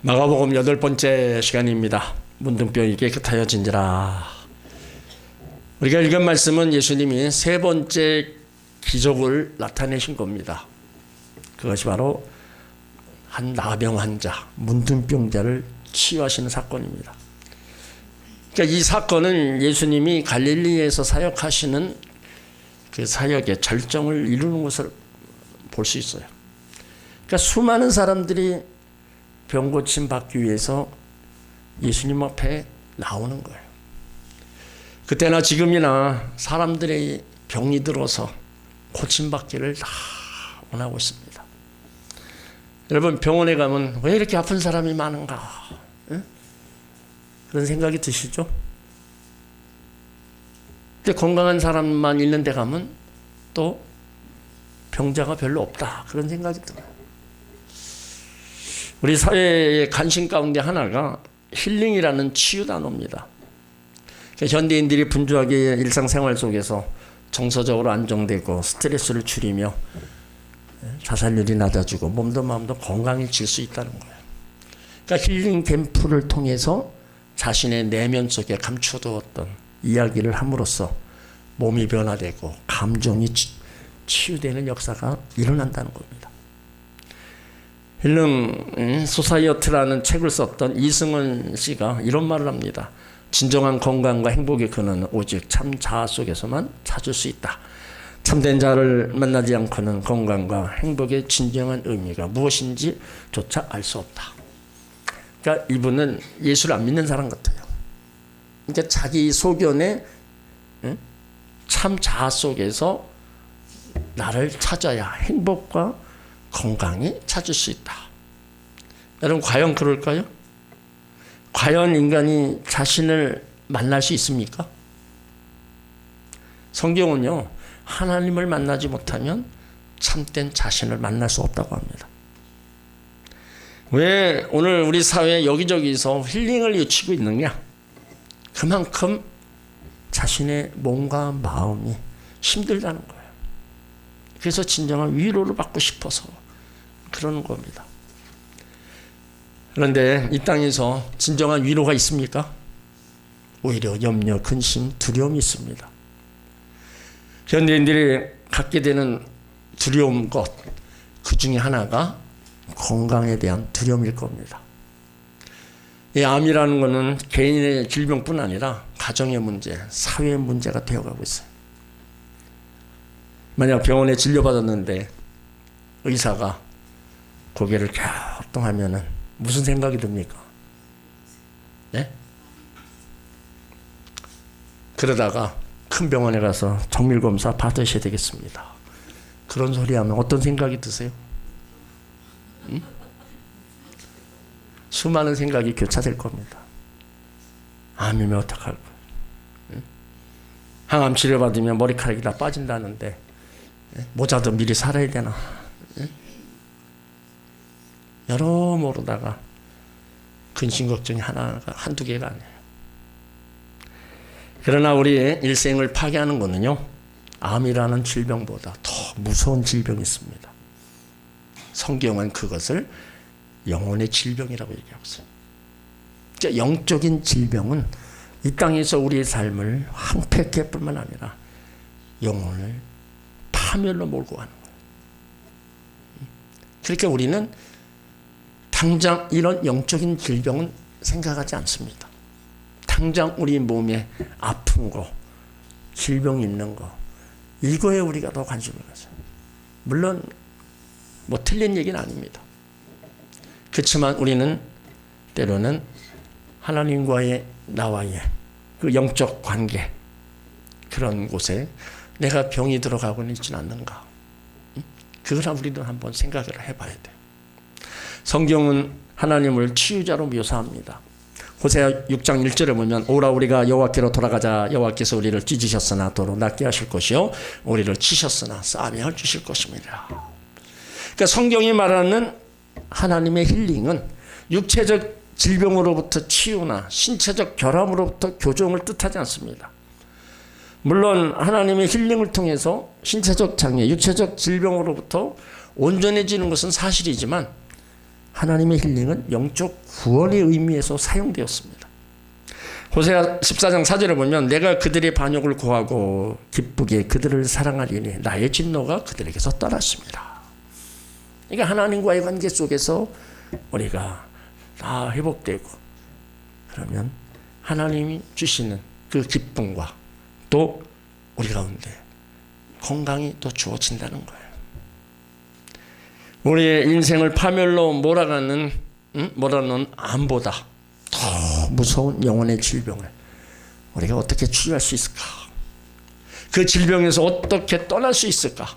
마가복음 8번째 시간입니다. 문둥병이 깨끗하여진지라. 우리가 읽은 말씀은 예수님이 세 번째 기적을 나타내신 겁니다. 그것이 바로 한 나병 환자, 문둥병자를 치유하시는 사건입니다. 그러니까 이 사건은 예수님이 갈릴리에서 사역하시는 그 사역의 절정을 이루는 것을 볼 수 있어요. 그러니까 수많은 사람들이 병 고침 받기 위해서 예수님 앞에 나오는 거예요. 그때나 지금이나 사람들의 병이 들어서 고침받기를 다 원하고 있습니다. 여러분, 병원에 가면 왜 이렇게 아픈 사람이 많은가? 응? 그런 생각이 드시죠? 근데 건강한 사람만 있는 데 가면 또 병자가 별로 없다. 그런 생각이 들어요. 우리 사회의 관심 가운데 하나가 힐링이라는 치유 단어입니다. 현대인들이 분주하게 일상생활 속에서 정서적으로 안정되고 스트레스를 줄이며 자살률이 낮아지고 몸도 마음도 건강해질 수 있다는 거예요. 그러니까 힐링 캠프를 통해서 자신의 내면 속에 감춰두었던 이야기를 함으로써 몸이 변화되고 감정이 치유되는 역사가 일어난다는 겁니다. 힐링 소사이어티라는 책을 썼던 이승원 씨가 이런 말을 합니다. 진정한 건강과 행복의 근원은 오직 참 자아 속에서만 찾을 수 있다. 참된 자를 만나지 않고는 건강과 행복의 진정한 의미가 무엇인지 조차 알 수 없다. 그러니까 이분은 예수를 안 믿는 사람 같아요. 그러니까 자기 소견에 참 자아 속에서 나를 찾아야 행복과 건강이 찾을 수 있다. 여러분, 과연 그럴까요? 과연 인간이 자신을 만날 수 있습니까? 성경은요, 하나님을 만나지 못하면 참된 자신을 만날 수 없다고 합니다. 왜 오늘 우리 사회 여기저기서 힐링을 외치고 있느냐? 그만큼 자신의 몸과 마음이 힘들다는 거예요. 그래서 진정한 위로를 받고 싶어서 그러는 겁니다. 그런데 이 땅에서 진정한 위로가 있습니까? 오히려 염려, 근심, 두려움이 있습니다. 현대인들이 갖게 되는 두려움 것, 그 중에 하나가 건강에 대한 두려움일 겁니다. 이 암이라는 것은 개인의 질병뿐 아니라 가정의 문제, 사회의 문제가 되어가고 있어요. 만약 병원에 진료받았는데 의사가 고개를 갸우뚱하면은 무슨 생각이 듭니까? 네? 그러다가 큰 병원에 가서 정밀검사 받으셔야 되겠습니다. 그런 소리 하면 어떤 생각이 드세요? 응? 수많은 생각이 교차될 겁니다. 암이면 어떡할 거야? 응? 항암 치료받으면 머리카락이 다 빠진다는데 모자도 미리 살아야 되나? 응? 여러모로다가 근심 걱정이 한두 개가 아니에요. 그러나 우리의 일생을 파괴하는 것은요, 암이라는 질병보다 더 무서운 질병이 있습니다. 성경은 그것을 영혼의 질병이라고 얘기하고 있어요. 그러니까 영적인 질병은 이 땅에서 우리의 삶을 황폐케 뿐만 아니라 영혼을 파멸로 몰고 가는 거예요. 그러니까 우리는 당장 이런 영적인 질병은 생각하지 않습니다. 당장 우리 몸에 아픈 거, 질병이 있는 거, 이거에 우리가 더 관심을 가져요. 물론 뭐 틀린 얘기는 아닙니다. 그렇지만 우리는 때로는 하나님과의 나와의 그 영적 관계, 그런 곳에 내가 병이 들어가고는 있지는 않는가. 그걸 우리도 한번 생각을 해봐야 돼요. 성경은 하나님을 치유자로 묘사합니다. 호세아 6장 1절에 보면 오라 우리가 여호와께로 돌아가자. 여호와께서 우리를 찢으셨으나 도로 낫게 하실 것이요 우리를 치셨으나 싸매어 주실 것입니다. 그러니까 성경이 말하는 하나님의 힐링은 육체적 질병으로부터 치유나 신체적 결함으로부터 교정을 뜻하지 않습니다. 물론 하나님의 힐링을 통해서 신체적 장애, 육체적 질병으로부터 온전해지는 것은 사실이지만 하나님의 힐링은 영적 구원의 의미에서 사용되었습니다. 호세아 14장 4절에 보면 내가 그들의 반역을 고하고 기쁘게 그들을 사랑하리니 나의 진노가 그들에게서 떠났습니다. 그러니까 하나님과의 관계 속에서 우리가 다 회복되고 그러면 하나님이 주시는 그 기쁨과 또 우리 가운데 건강이 또 주어진다는 거예요. 우리의 인생을 파멸로 몰아넣는 암보다 더 무서운 영혼의 질병을 우리가 어떻게 치유할 수 있을까? 그 질병에서 어떻게 떠날 수 있을까?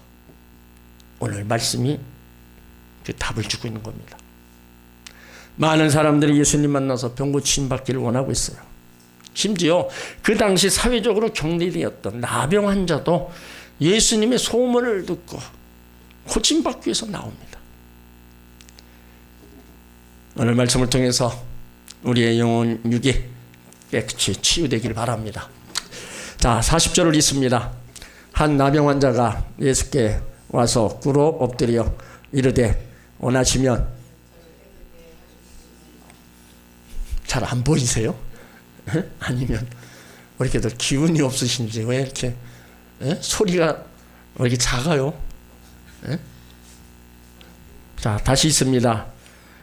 오늘 말씀이 그 답을 주고 있는 겁니다. 많은 사람들이 예수님 만나서 병 고침 받기를 원하고 있어요. 심지어 그 당시 사회적으로 격리되었던 나병 환자도 예수님의 소문을 듣고 고침받기 위해서 나옵니다. 오늘 말씀을 통해서 우리의 영혼 육이 깨끗이 치유되기를 바랍니다. 자, 40절을 읽습니다. 한 나병 환자가 예수께 와서 꿇어 엎드려 이르되 원하시면 잘 안 보이세요? 아니면 왜 이렇게 더 기운이 없으신지 왜 이렇게 소리가 왜 이렇게 작아요? 자, 다시 있습니다.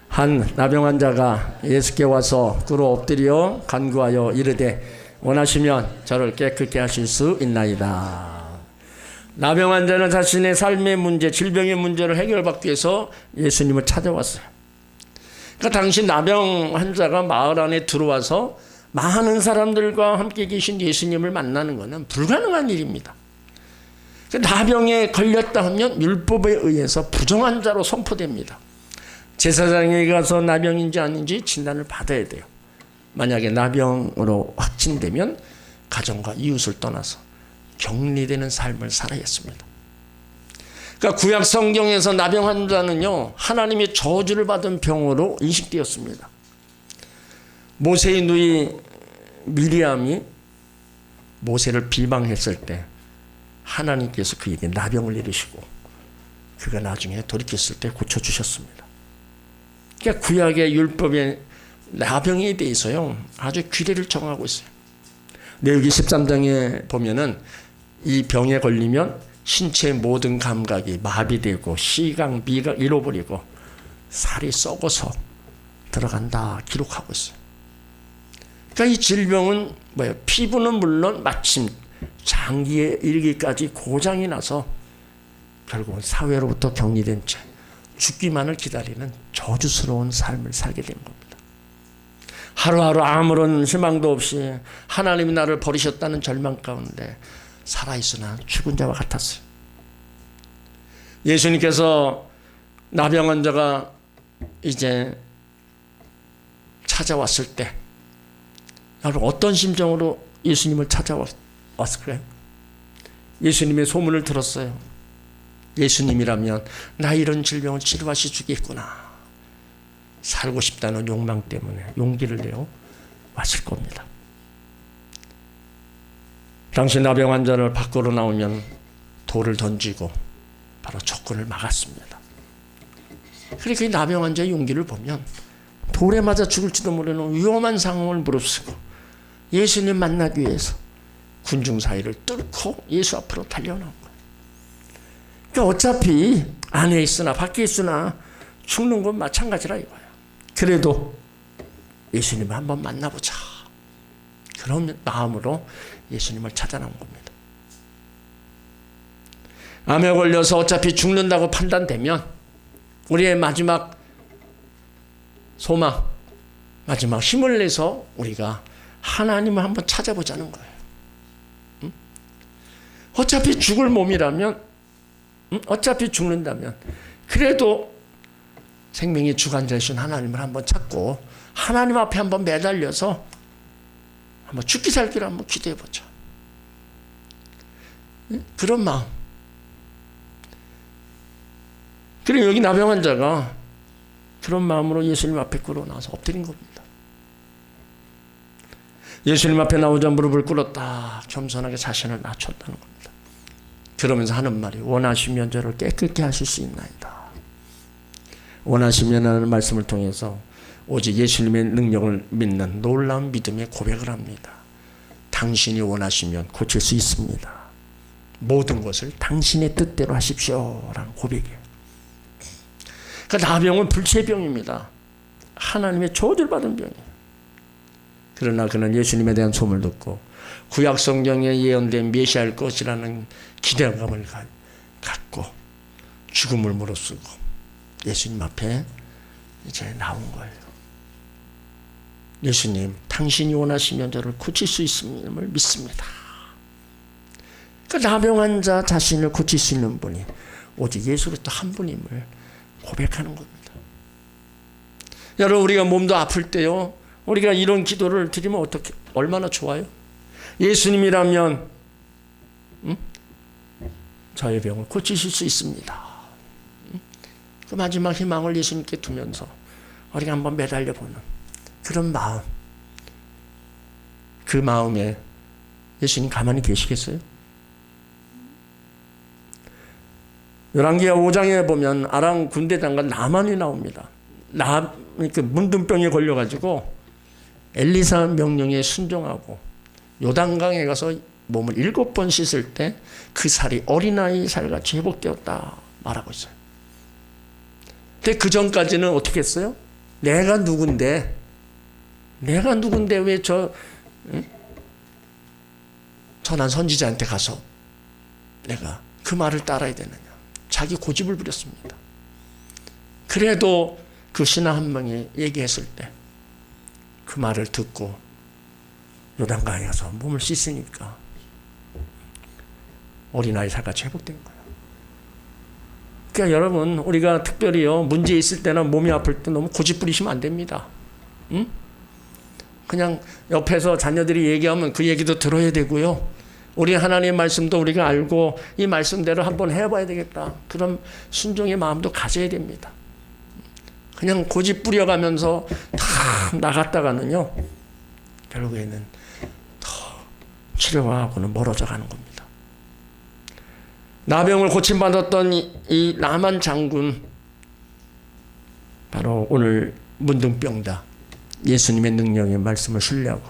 한 나병 환자가 예수께 와서 꿇어 엎드려 간구하여 이르되 원하시면 저를 깨끗게 하실 수 있나이다. 나병 환자는 자신의 삶의 문제, 질병의 문제를 해결받기 위해서 예수님을 찾아왔어요. 그러니까 당시 나병 환자가 마을 안에 들어와서 많은 사람들과 함께 계신 예수님을 만나는 것은 불가능한 일입니다. 나병에 걸렸다 하면 율법에 의해서 부정한 자로 선포됩니다. 제사장에게 가서 나병인지 아닌지 진단을 받아야 돼요. 만약에 나병으로 확진되면 가정과 이웃을 떠나서 격리되는 삶을 살아야 했습니다. 그러니까 구약 성경에서 나병 환자는요, 하나님의 저주를 받은 병으로 인식되었습니다. 모세의 누이 미리암이 모세를 비방했을 때 하나님께서 그에게 나병을 내리시고 그가 나중에 돌이켰을 때 고쳐주셨습니다. 그러니까 구약의 율법의 나병에 대해서요 아주 규례를 정하고 있어요. 레위기 13장에 보면은 이 병에 걸리면 신체의 모든 감각이 마비되고 시각, 미각 잃어버리고 살이 썩어서 들어간다 기록하고 있어요. 그러니까 이 질병은 뭐예요? 피부는 물론 마침 장기에 이르기까지 고장이 나서 결국은 사회로부터 격리된 채 죽기만을 기다리는 저주스러운 삶을 살게 된 겁니다. 하루하루 아무런 희망도 없이 하나님이 나를 버리셨다는 절망 가운데 살아있으나 죽은 자와 같았어요. 예수님께서 나병 환자가 이제 찾아왔을 때 여러분 어떤 심정으로 예수님을 찾아왔을까요? 예수님의 소문을 들었어요. 예수님이라면 나 이런 질병을 치료하시 주겠구나. 살고 싶다는 욕망 때문에 용기를 내어 왔을 겁니다. 당시 나병 환자를 밖으로 나오면 돌을 던지고 바로 접근을 막았습니다. 그러니까 이 나병 환자의 용기를 보면 돌에 맞아 죽을지도 모르는 위험한 상황을 무릅쓰고 예수님 만나기 위해서 군중 사이를 뚫고 예수 앞으로 달려나온 거예요. 그러니까 어차피 안에 있으나 밖에 있으나 죽는 건 마찬가지라 이거예요. 그래도 예수님을 한번 만나보자. 그런 마음으로 예수님을 찾아 나온 겁니다. 암에 걸려서 어차피 죽는다고 판단되면 우리의 마지막 소망, 마지막 힘을 내서 우리가 하나님을 한번 찾아보자는 거예요. 응? 어차피 죽을 몸이라면, 어차피 죽는다면 그래도 생명의 주관자이신 하나님을 한번 찾고 하나님 앞에 한번 매달려서 한번 죽기 살기를 한번 기도해보자. 그런 마음. 그리고 여기 나병 환자가 그런 마음으로 예수님 앞에 끌어나와서 엎드린 겁니다. 예수님 앞에 나오자 무릎을 꿇었다. 겸손하게 자신을 낮췄다는 겁니다. 그러면서 하는 말이 원하시면 저를 깨끗게 하실 수 있나이다. 원하시면 하는 말씀을 통해서 오직 예수님의 능력을 믿는 놀라운 믿음의 고백을 합니다. 당신이 원하시면 고칠 수 있습니다. 모든 것을 당신의 뜻대로 하십시오 라는 고백이에요. 그러니까 나병은 불치의 병입니다. 하나님의 저주받은 병이에요. 그러나 그는 예수님에 대한 소문을 듣고 구약 성경에 예언된 메시아일 것이라는 기대감을 갖고 죽음을 무릅쓰고 예수님 앞에 이제 나온 거예요. 예수님, 당신이 원하시면 저를 고칠 수 있음을 믿습니다. 그 나병 환자 자신을 고칠 수 있는 분이 오직 예수 그리스도 한 분임을 고백하는 겁니다. 여러분, 우리가 몸도 아플 때요, 우리가 이런 기도를 드리면 어떻게 얼마나 좋아요? 예수님이라면 저의 병을 고치실 수 있습니다. 그 마지막 희망을 예수님께 두면서 우리가 한번 매달려 보는 그런 마음, 그 마음에 예수님 가만히 계시겠어요? 열왕기하 5장에 보면 아람 군대 장관 나만이 나옵니다. 문둥병에 걸려가지고 엘리사 명령에 순종하고 요단강에 가서 몸을 7번 씻을 때 그 살이 어린아이 살같이 회복되었다 말하고 있어요. 근데 그 전까지는 어떻게 했어요? 내가 누군데 왜 전한 선지자한테 가서 내가 그 말을 따라야 되느냐. 자기 고집을 부렸습니다. 그래도 그 신하 한 명이 얘기했을 때 그 말을 듣고 요단강에 가서 몸을 씻으니까 어린아이 살같이 회복된 거예요. 그러니까 여러분, 우리가 특별히요, 문제 있을 때나 몸이 아플 때 너무 고집 부리시면 안 됩니다. 응? 그냥 옆에서 자녀들이 얘기하면 그 얘기도 들어야 되고요. 우리 하나님의 말씀도 우리가 알고 이 말씀대로 한번 해봐야 되겠다. 그런 순종의 마음도 가져야 됩니다. 그냥 고집 부려가면서 다 나갔다가는요, 결국에는 더 치료하고는 멀어져 가는 겁니다. 나병을 고침받았던 이 나만 장군, 바로 오늘 문둥병자 예수님의 능력의 말씀을 신뢰하고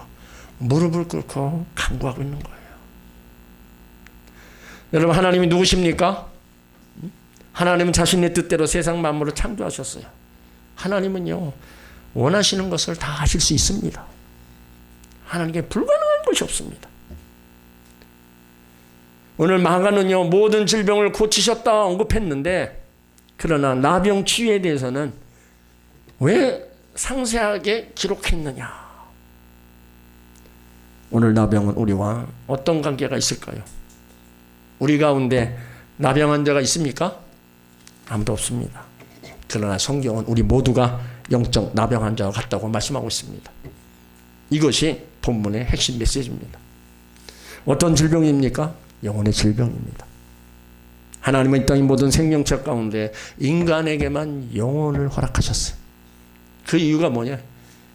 무릎을 꿇고 간구하고 있는 거예요. 여러분, 하나님이 누구십니까? 하나님은 자신의 뜻대로 세상 만물을 창조하셨어요. 하나님은요, 원하시는 것을 다 하실 수 있습니다. 하나님께 불가능한 것이 없습니다. 오늘 마가는요, 모든 질병을 고치셨다 언급했는데, 그러나 나병 치유에 대해서는 왜 상세하게 기록했느냐? 오늘 나병은 우리와 어떤 관계가 있을까요? 우리 가운데 나병 환자가 있습니까? 아무도 없습니다. 그러나 성경은 우리 모두가 영적 나병 환자와 같다고 말씀하고 있습니다. 이것이 본문의 핵심 메시지입니다. 어떤 질병입니까? 영혼의 질병입니다. 하나님은 이 땅의 모든 생명체 가운데 인간에게만 영혼을 허락하셨어요. 그 이유가 뭐냐?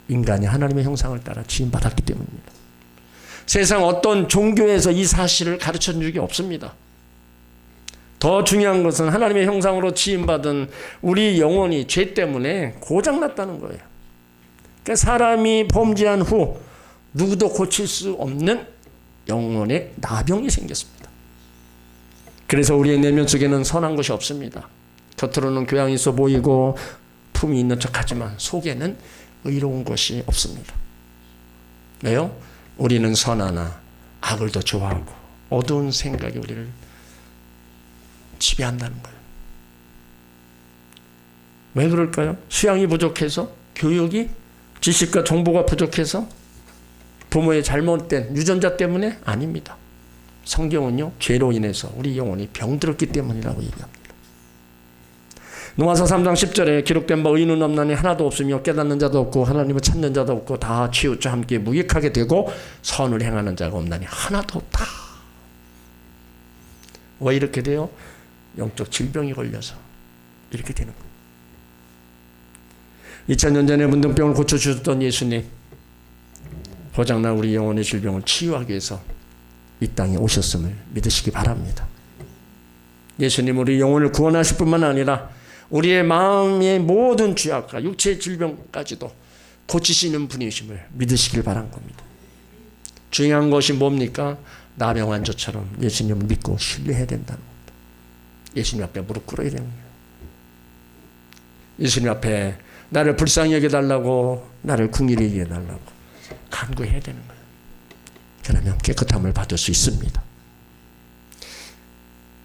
인간이 하나님의 형상을 따라 지음받았기 때문입니다. 세상 어떤 종교에서 이 사실을 가르쳐 준 적이 없습니다. 더 중요한 것은 하나님의 형상으로 지음받은 우리 영혼이 죄 때문에 고장났다는 거예요. 그러니까 사람이 범죄한 후 누구도 고칠 수 없는 영혼의 나병이 생겼습니다. 그래서 우리의 내면 속에는 선한 것이 없습니다. 겉으로는 교양이 있어 보이고 품이 있는 척하지만 속에는 의로운 것이 없습니다. 왜요? 우리는 선하나 악을 더 좋아하고 어두운 생각이 우리를 지배한다는 거예요. 왜 그럴까요? 수양이 부족해서? 교육이? 지식과 정보가 부족해서? 부모의 잘못된 유전자 때문에? 아닙니다. 성경은요, 죄로 인해서 우리 영혼이 병들었기 때문이라고 얘기합니다. 노아서 3장 10절에 기록된 바 의인은 없나니 하나도 없으며 깨닫는 자도 없고 하나님을 찾는 자도 없고 다 치우쳐 함께 무익하게 되고 선을 행하는 자가 없나니 하나도 없다. 왜 이렇게 돼요? 영적 질병이 걸려서 이렇게 되는 거예요. 2000년 전에 문둥병을 고쳐주셨던 예수님, 고장난 우리 영혼의 질병을 치유하기 위해서 이 땅에 오셨음을 믿으시기 바랍니다. 예수님 우리 영혼을 구원하실 뿐만 아니라 우리의 마음의 모든 죄악과 육체의 질병까지도 고치시는 분이심을 믿으시길 바란 겁니다. 중요한 것이 뭡니까? 나병 환자처럼 예수님을 믿고 신뢰해야 된다는 겁니다. 예수님 앞에 무릎 꿇어야 되는 거예요. 예수님 앞에 나를 불쌍히 여겨달라고, 나를 긍휼히 여겨달라고 간구해야 되는 거예요. 그러면 깨끗함을 받을 수 있습니다.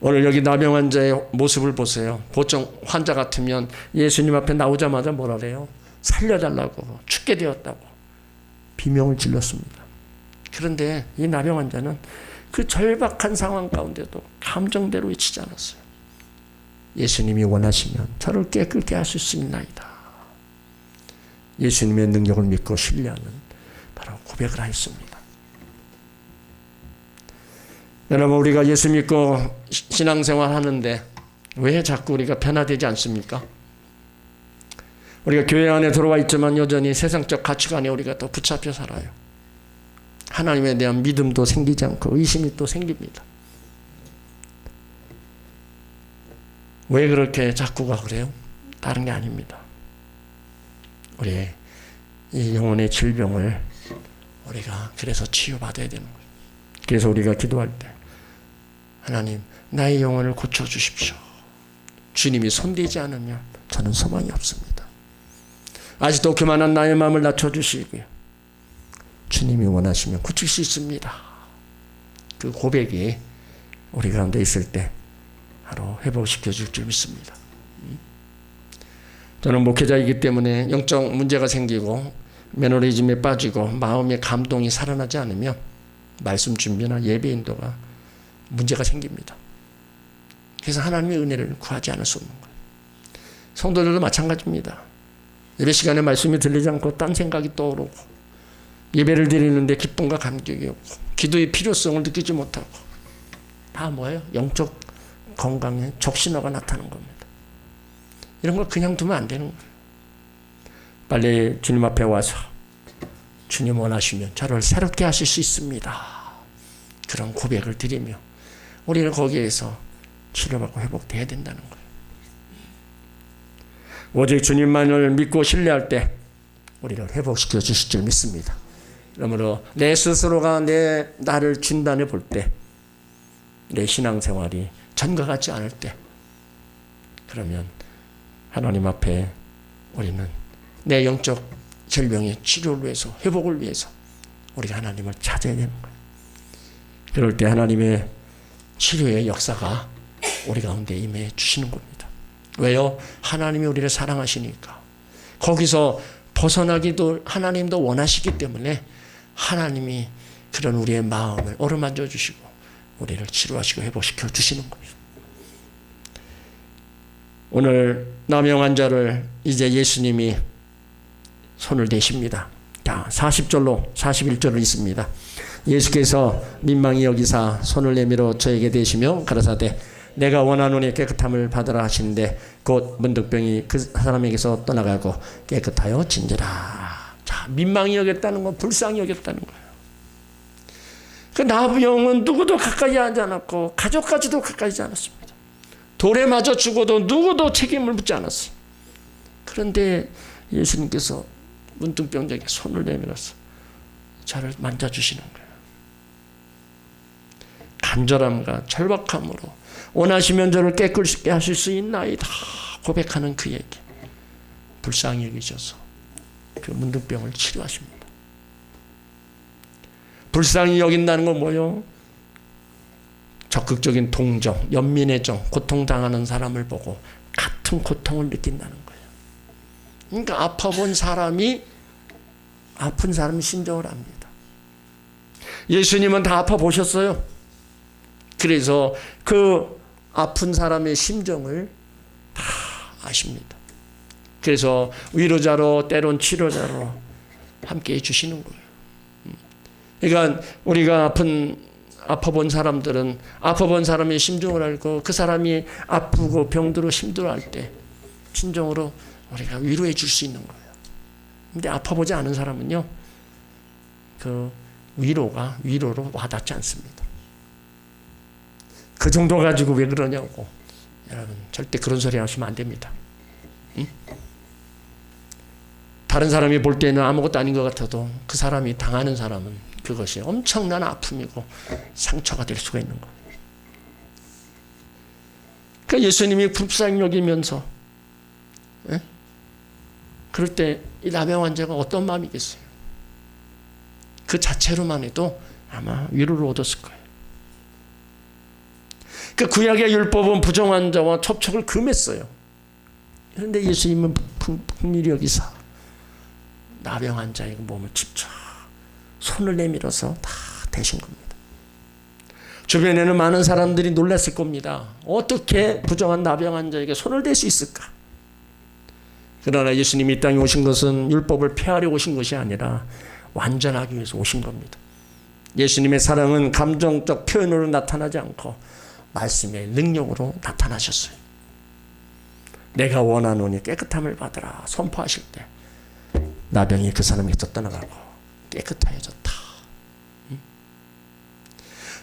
오늘 여기 나병 환자의 모습을 보세요. 보통 환자 같으면 예수님 앞에 나오자마자 뭐라 그래요? 살려달라고, 죽게 되었다고 비명을 질렀습니다. 그런데 이 나병 환자는 그 절박한 상황 가운데도 감정대로 외치지 않았어요. 예수님이 원하시면 저를 깨끗게 하실 수 있나이다. 예수님의 능력을 믿고 신뢰하는 바로 고백을 하였습니다. 여러분, 우리가 예수 믿고 신앙생활 하는데 왜 자꾸 우리가 변화되지 않습니까? 우리가 교회 안에 들어와 있지만 여전히 세상적 가치관에 우리가 더 붙잡혀 살아요. 하나님에 대한 믿음도 생기지 않고 의심이 또 생깁니다. 왜 그렇게 자꾸가 그래요? 다른 게 아닙니다. 우리의 이 영혼의 질병을 우리가 그래서 치유받아야 되는 거예요. 그래서 우리가 기도할 때 하나님, 나의 영혼을 고쳐주십시오. 주님이 손대지 않으면 저는 소망이 없습니다. 아직도 그만한 나의 마음을 낮춰주시고요. 주님이 원하시면 고칠 수 있습니다. 그 고백이 우리 가운데 있을 때 바로 회복시켜 줄 줄 믿습니다. 저는 목회자이기 때문에 영적 문제가 생기고 매너리즘에 빠지고 마음의 감동이 살아나지 않으면 말씀 준비나 예배 인도가 문제가 생깁니다. 그래서 하나님의 은혜를 구하지 않을 수 없는 거예요. 성도들도 마찬가지입니다. 예배 시간에 말씀이 들리지 않고 딴 생각이 떠오르고 예배를 드리는데 기쁨과 감격이 없고 기도의 필요성을 느끼지 못하고 다 뭐예요? 영적 건강에 적신호가 나타나는 겁니다. 이런 걸 그냥 두면 안 되는 거예요. 빨리 주님 앞에 와서 주님 원하시면 저를 새롭게 하실 수 있습니다. 그런 고백을 드리며 우리는 거기에서 치료받고 회복돼야 된다는 거예요. 오직 주님만을 믿고 신뢰할 때 우리를 회복시켜 주실 줄 믿습니다. 그러므로 내 스스로가 나를 진단해 볼 때 내 신앙생활이 전과 같지 않을 때 그러면 하나님 앞에 우리는 내 영적 질병의 치료를 위해서 회복을 위해서 우리가 하나님을 찾아야 되는 거예요. 그럴 때 하나님의 치료의 역사가 우리 가운데 임해 주시는 겁니다. 왜요? 하나님이 우리를 사랑하시니까. 거기서 벗어나기도 하나님도 원하시기 때문에 하나님이 그런 우리의 마음을 어루만져 주시고 우리를 치료하시고 회복시켜 주시는 거예요. 오늘 나병 환자를 이제 예수님이 손을 대십니다. 자, 40절로 41절을 읽습니다. 예수께서 민망히 여기사 손을 내밀어 저에게 대시며 가라사대 내가 원하노니 깨끗함을 받으라 하시는데 곧 문득병이 그 사람에게서 떠나가고 깨끗하여 진지라. 자, 민망히 여겼다는 건 불쌍히 여겼다는 거예요. 그 나병은 누구도 가까이 하지 않았고 가족까지도 가까이 하지 않았습니다. 돌에 맞아 죽어도 누구도 책임을 묻지 않았어요. 그런데 예수님께서 문둥병자에게 손을 내밀어서 저를 만져주시는 거예요. 간절함과 절박함으로 원하시면 저를 깨끗게 하실 수 있나이다 고백하는 그에게 불쌍히 여기셔서 그 문둥병을 치료하십니다. 불쌍히 여긴다는 건 뭐예요? 적극적인 동정, 연민의 정, 고통당하는 사람을 보고 같은 고통을 느낀다는 거예요. 그러니까 아파본 사람이 아픈 사람의 심정을 압니다. 예수님은 다 아파보셨어요. 그래서 그 아픈 사람의 심정을 다 아십니다. 그래서 위로자로 때론 치료자로 함께 해주시는 거예요. 그러니까 우리가 아파본 사람들은 아파본 사람의 심정을 알고 그 사람이 아프고 병들어 힘들어할 때 진정으로 우리가 위로해 줄 수 있는 거예요. 근데 아파보지 않은 사람은요, 그 위로로 와닿지 않습니다. 그 정도 가지고 왜 그러냐고. 여러분, 절대 그런 소리 하시면 안 됩니다. 다른 사람이 볼 때는 아무것도 아닌 것 같아도 그 사람이 당하는 사람은 그것이 엄청난 아픔이고 상처가 될 수가 있는 거예요. 그러니까 예수님이 불쌍히 여기면서 그럴 때 이 나병 환자가 어떤 마음이겠어요? 그 자체로만 해도 아마 위로를 얻었을 거예요. 그 구약의 율법은 부정한 자와 첩촉을 금했어요. 그런데 예수님은 긍휼히 여기사 나병 환자의 몸을 직접 손을 내밀어서 다 대신 겁니다. 주변에는 많은 사람들이 놀랐을 겁니다. 어떻게 부정한 나병 환자에게 손을 댈 수 있을까? 그러나 예수님이 이 땅에 오신 것은 율법을 폐하려 오신 것이 아니라 완전하기 위해서 오신 겁니다. 예수님의 사랑은 감정적 표현으로 나타나지 않고 말씀의 능력으로 나타나셨어요. 내가 원하노니 깨끗함을 받으라 선포하실 때 나병이 그 사람에게서 떠나가고 깨끗해졌다.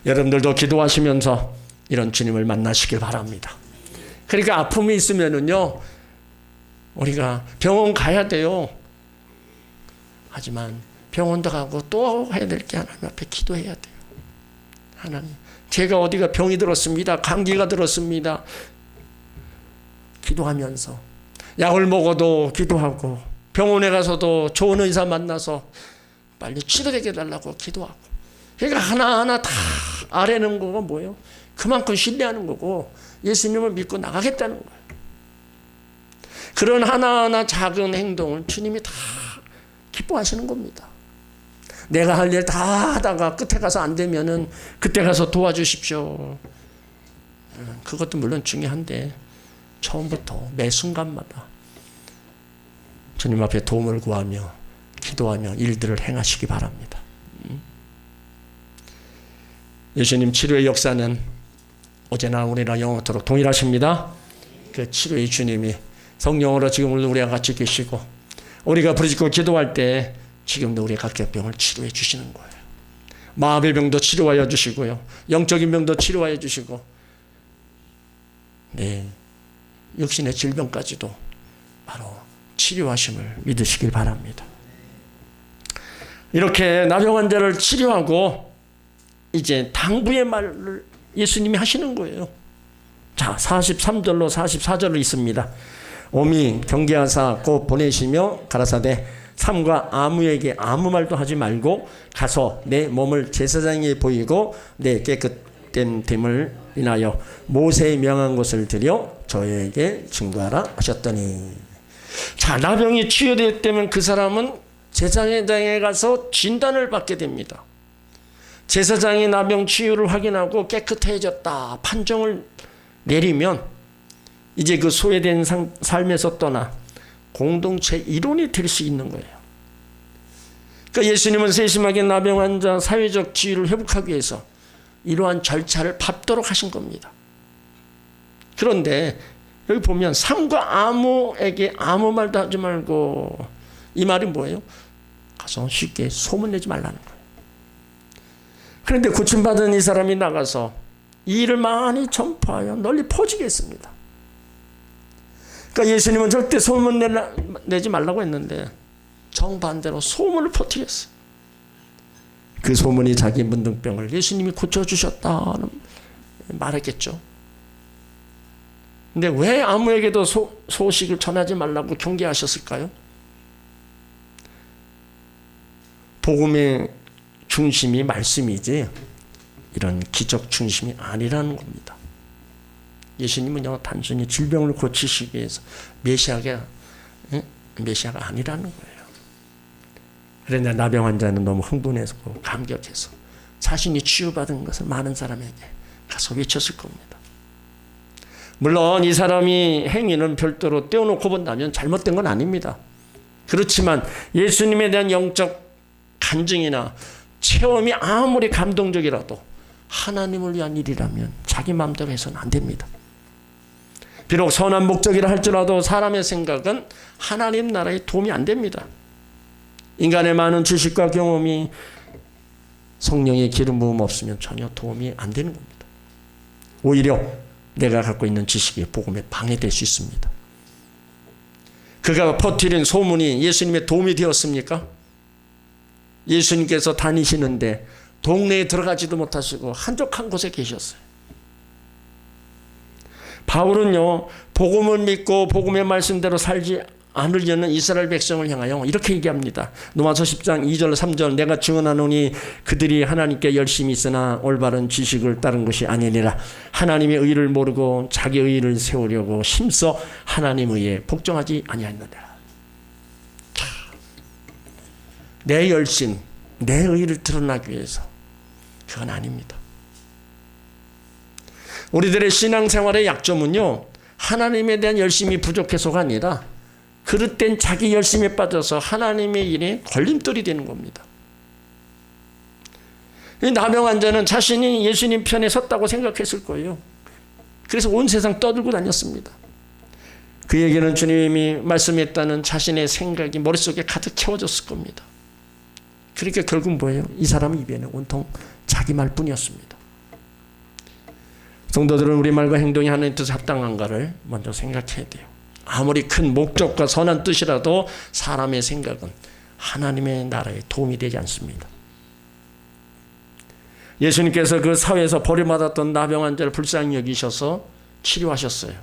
여러분들도 기도하시면서 이런 주님을 만나시길 바랍니다. 그러니까 아픔이 있으면은요, 우리가 병원 가야 돼요. 하지만 병원도 가고 또 해야 될 게 하나님 앞에 기도해야 돼요. 하나님, 제가 어디가 병이 들었습니다. 감기가 들었습니다. 기도하면서 약을 먹어도 기도하고 병원에 가서도 좋은 의사 만나서 빨리 치료되게 해달라고 기도하고. 그러니까 하나하나 다 아뢰는 거가 뭐예요? 그만큼 신뢰하는 거고 예수님을 믿고 나가겠다는 거예요. 그런 하나하나 작은 행동을 주님이 다 기뻐하시는 겁니다. 내가 할 일 다 하다가 끝에 가서 안 되면은 그때 가서 도와주십시오. 그것도 물론 중요한데 처음부터 매 순간마다 주님 앞에 도움을 구하며 기도하며 일들을 행하시기 바랍니다. 예수님 치료의 역사는 어제나 오늘이나 영원토록 동일하십니다. 그 치료의 주님이 성령으로 지금 우리와 같이 계시고 우리가 부르짖고 기도할 때 지금도 우리의 각각 병을 치료해 주시는 거예요. 마음의 병도 치료하여 주시고요. 영적인 병도 치료하여 주시고 육신의 질병까지도 바로 치료하심을 믿으시길 바랍니다. 이렇게 나병 환자를 치료하고 이제 당부의 말을 예수님이 하시는 거예요. 자, 43절로 44절로 있습니다. 오미 경계하사 곧 보내시며 가라사대 삼가 아무에게 아무 말도 하지 말고 가서 내 몸을 제사장에게 보이고 내 깨끗된 됨을 인하여 모세의 명한 것을 드려 저에게 증거하라 하셨더니, 자, 나병이 치유되었다면 그 사람은 제사장에 가서 진단을 받게 됩니다. 제사장이 나병 치유를 확인하고 깨끗해졌다 판정을 내리면 이제 그 소외된 삶에서 떠나 공동체 일원이 될 수 있는 거예요. 그러니까 예수님은 세심하게 나병 환자 사회적 지위를 회복하기 위해서 이러한 절차를 밟도록 하신 겁니다. 그런데 여기 보면 삼가 아무에게 아무 말도 하지 말고, 이 말이 뭐예요? 가서 쉽게 소문내지 말라는 거예요. 그런데 고침받은 이 사람이 나가서 이 일을 많이 전파하여 널리 퍼지게 했습니다. 그러니까 예수님은 절대 소문 내지 말라고 했는데 정반대로 소문을 퍼뜨렸어요. 그 소문이 자기 문둥병을 예수님이 고쳐주셨다는 말했겠죠. 근데 왜 아무에게도 소식을 전하지 말라고 경계하셨을까요? 복음의 중심이 말씀이지 이런 기적 중심이 아니라는 겁니다. 예수님은요, 단순히 질병을 고치시기 위해서 메시아가 아니라는 거예요. 그런데 나병 환자는 너무 흥분해서 감격해서 자신이 치유받은 것을 많은 사람에게 가서 외쳤을 겁니다. 물론 이 사람이 행위는 별도로 떼어놓고 본다면 잘못된 건 아닙니다. 그렇지만 예수님에 대한 영적 간증이나 체험이 아무리 감동적이라도 하나님을 위한 일이라면 자기 마음대로 해서는 안 됩니다. 비록 선한 목적이라 할지라도 사람의 생각은 하나님 나라에 도움이 안 됩니다. 인간의 많은 지식과 경험이 성령의 기름 부음 없으면 전혀 도움이 안 되는 겁니다. 오히려 내가 갖고 있는 지식이 복음에 방해될 수 있습니다. 그가 퍼뜨린 소문이 예수님의 도움이 되었습니까? 예수님께서 다니시는데 동네에 들어가지도 못하시고 한적한 곳에 계셨어요. 바울은요, 복음을 믿고 복음의 말씀대로 살지 않으려는 이스라엘 백성을 향하여 이렇게 얘기합니다. 로마서 10장 2절 3절 내가 증언하노니 그들이 하나님께 열심히 있으나 올바른 지식을 따른 것이 아니니라. 하나님의 의를 모르고 자기 의를 세우려고 힘써 하나님의 의에 복종하지 아니하였느니라. 내 열심, 내 의를 드러나기 위해서 그건 아닙니다. 우리들의 신앙생활의 약점은요, 하나님에 대한 열심이 부족해서가 아니라 그릇된 자기 열심에 빠져서 하나님의 일에 걸림돌이 되는 겁니다. 이 나병 자는 자신이 예수님 편에 섰다고 생각했을 거예요. 그래서 온 세상 떠들고 다녔습니다. 그에게는 주님이 말씀했다는 자신의 생각이 머릿속에 가득 채워졌을 겁니다. 그러니까 결국 뭐예요? 이 사람 입에는 온통 자기 말뿐이었습니다. 성도들은 우리 말과 행동이 하나님 뜻에 합당한가를 먼저 생각해야 돼요. 아무리 큰 목적과 선한 뜻이라도 사람의 생각은 하나님의 나라에 도움이 되지 않습니다. 예수님께서 그 사회에서 버림받았던 나병 환자를 불쌍히 여기셔서 치료하셨어요.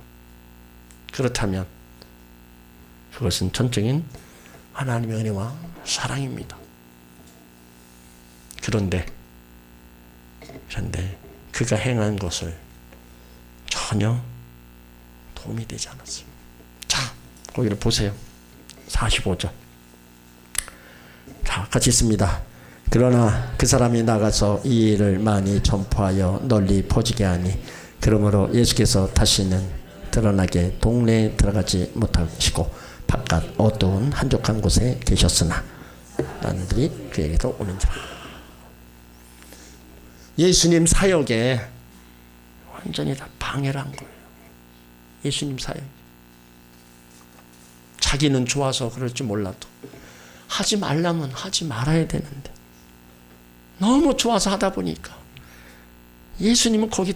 그렇다면 그것은 전적인 하나님의 은혜와 사랑입니다. 그런데 그가 행한 것을 전혀 도움이 되지 않았습니다. 자, 거기를 보세요. 45절. 자, 같이 있습니다. 그러나 그 사람이 나가서 이 일을 많이 전파하여 널리 퍼지게 하니 그러므로 예수께서 다시는 드러나게 동네에 들어가지 못하시고 바깥 어두운 한적한 곳에 계셨으나 사람들이 그에게로 오는지라. 예수님 사역에 완전히 다 방해를 한 거예요. 예수님 사역. 자기는 좋아서 그럴지 몰라도 하지 말라면 하지 말아야 되는데 너무 좋아서 하다 보니까 예수님은 거기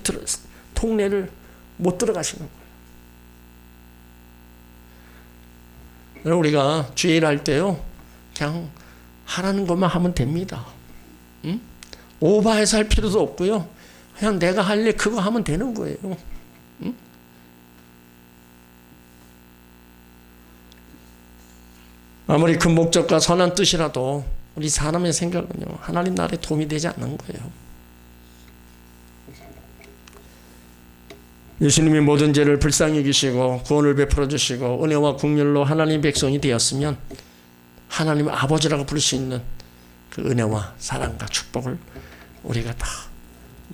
동네를 못 들어가시는 거예요. 우리가 주일 할 때요, 그냥 하라는 것만 하면 됩니다. 응? 오버해서 할 필요도 없고요. 그냥 내가 할 일 그거 하면 되는 거예요. 응? 아무리 큰 목적과 선한 뜻이라도 우리 사람의 생각은요, 하나님 나라에 도움이 되지 않는 거예요. 예수님이 모든 죄를 불쌍히 여기시고 구원을 베풀어 주시고 은혜와 긍휼로 하나님 백성이 되었으면 하나님 아버지라고 부를 수 있는 그 은혜와 사랑과 축복을 우리가 다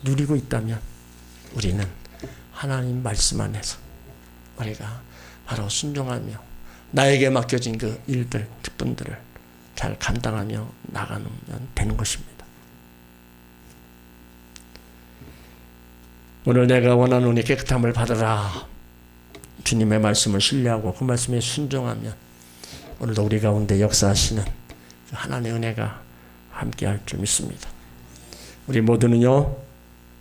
누리고 있다면 우리는 하나님 말씀 안에서 우리가 바로 순종하며 나에게 맡겨진 그 일들, 특분들을 잘 감당하며 나가면 되는 것입니다. 오늘 내가 원하는 은혜 깨끗함을 받으라. 주님의 말씀을 신뢰하고 그 말씀에 순종하면 오늘도 우리 가운데 역사하시는 하나님의 은혜가 함께할 줄 믿습니다. 우리 모두는요,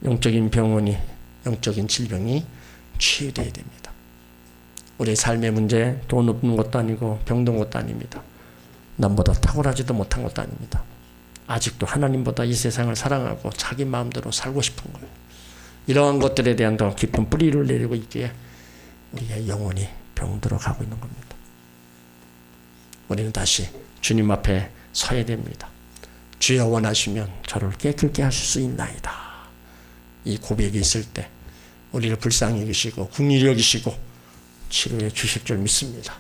영적인 병원이, 영적인 질병이 치유되어야 됩니다. 우리 삶의 문제, 돈 없는 것도 아니고 병든 것도 아닙니다. 남보다 탁월하지도 못한 것도 아닙니다. 아직도 하나님보다 이 세상을 사랑하고 자기 마음대로 살고 싶은 거예요. 이러한 것들에 대한 더 깊은 뿌리를 내리고 있기에 우리의 영혼이 병들어 가고 있는 겁니다. 우리는 다시 주님 앞에 서야 됩니다. 주여 원하시면 저를 깨끗게 하실 수 있나이다. 이 고백이 있을 때 우리를 불쌍히 여기시고 긍휼히 여기시고 치료해 주실 줄 믿습니다.